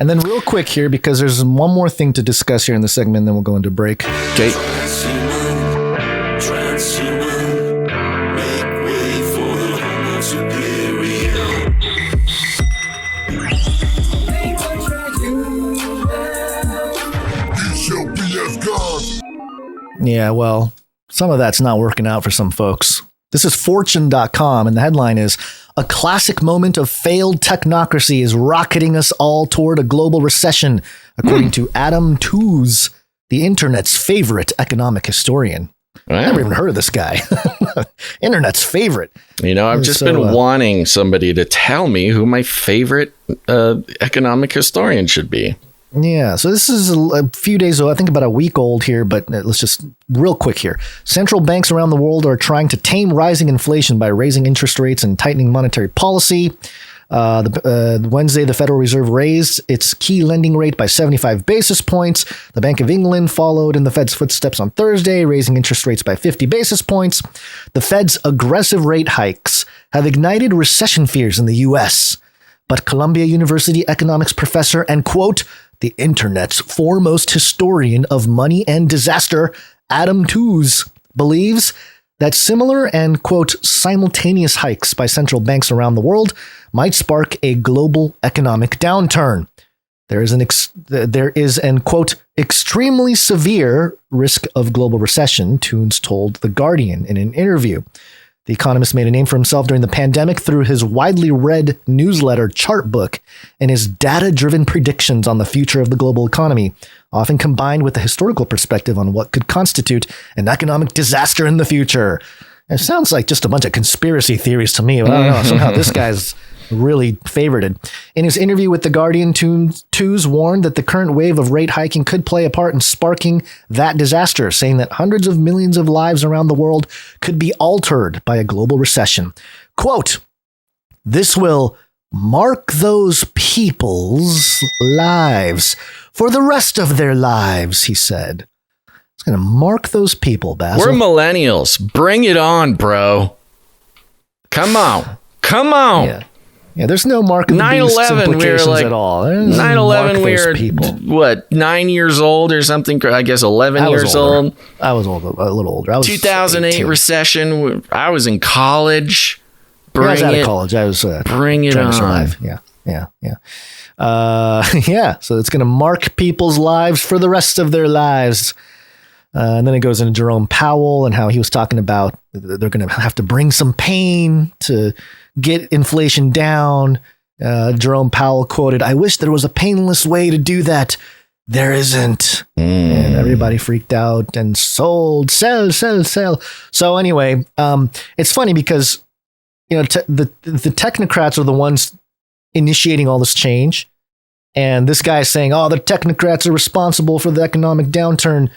And then real quick here, because there's one more thing to discuss here in the segment, then we'll go into break. Okay. Transhuman, make way for the Homo superior. Yeah, well, some of that's not working out for some folks. This is Fortune.com, and the headline is, "A classic moment of failed technocracy is rocketing us all toward a global recession," according to Adam Tooze, the internet's favorite economic historian. Wow. I've never even heard of this guy. Internet's favorite. You know, I've just been wanting somebody to tell me who my favorite economic historian should be. Yeah, so this is a few days old, I think about a week old here, but let's just real quick here. Central banks around the world are trying to tame rising inflation by raising interest rates and tightening monetary policy. Wednesday, the Federal Reserve raised its key lending rate by 75 basis points. The Bank of England followed in the Fed's footsteps on Thursday, raising interest rates by 50 basis points. The Fed's aggressive rate hikes have ignited recession fears in the U.S., but Columbia University economics professor and, quote, the internet's foremost historian of money and disaster, Adam Tooze, believes that similar and, quote, simultaneous hikes by central banks around the world might spark a global economic downturn. There is an, quote, extremely severe risk of global recession, Tooze told The Guardian in an interview. The economist made a name for himself during the pandemic through his widely read newsletter Chartbook and his data-driven predictions on the future of the global economy, often combined with a historical perspective on what could constitute an economic disaster in the future. It sounds like just a bunch of conspiracy theories to me, but I don't know. Somehow this guy's really favorited. In his interview with The Guardian, Tooze warned that the current wave of rate hiking could play a part in sparking that disaster, saying that hundreds of millions of lives around the world could be altered by a global recession. Quote, "This will mark those people's lives for the rest of their lives," he said. It's going to mark those people, Basil. We're millennials. Bring it on, bro. Come on. Come on. Yeah, there's no mark of the beast implications at all. 9/11, we were, 9 years old or something? I guess 11 years old. I was old, a little older. I was 2008 18. Recession. I was in college. I was out of college. I was bring it trying on. to survive. Yeah. So it's going to mark people's lives for the rest of their lives. And then it goes into Jerome Powell and how he was talking about they're going to have to bring some pain to get inflation down. Jerome Powell quoted, "I wish there was a painless way to do that. There isn't." And everybody freaked out and sell. So anyway, it's funny because, you know, the technocrats are the ones initiating all this change. And this guy is saying, oh, the technocrats are responsible for the economic downturn,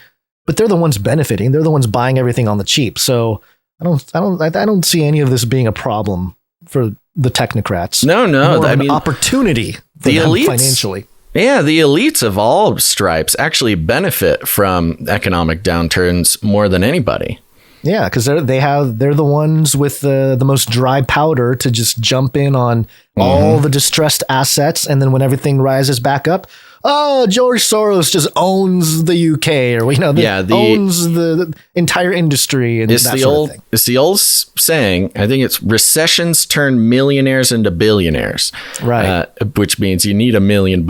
but they're the ones benefiting. They're the ones buying everything on the cheap. So I don't see any of this being a problem for the technocrats. No. I mean, opportunity for the them elites, financially. Yeah, the elites of all stripes actually benefit from economic downturns more than anybody. Yeah, because they're the ones with the most dry powder to just jump in on all the distressed assets, and then when everything rises back up, oh, George Soros just owns the UK, or owns the entire industry, and it's that the sort old of thing. it's the old saying. I think it's recessions turn millionaires into billionaires, right? Which means you need $1 million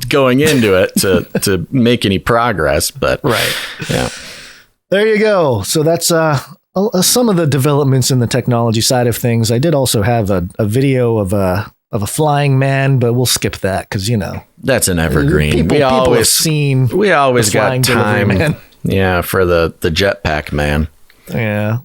going into it to make any progress. But right, yeah. There you go. So that's some of the developments in the technology side of things. I did also have a video of a flying man, but we'll skip that because, you know, that's an evergreen. People have seen. We always got time. Man. Yeah, for the jetpack man. Yeah.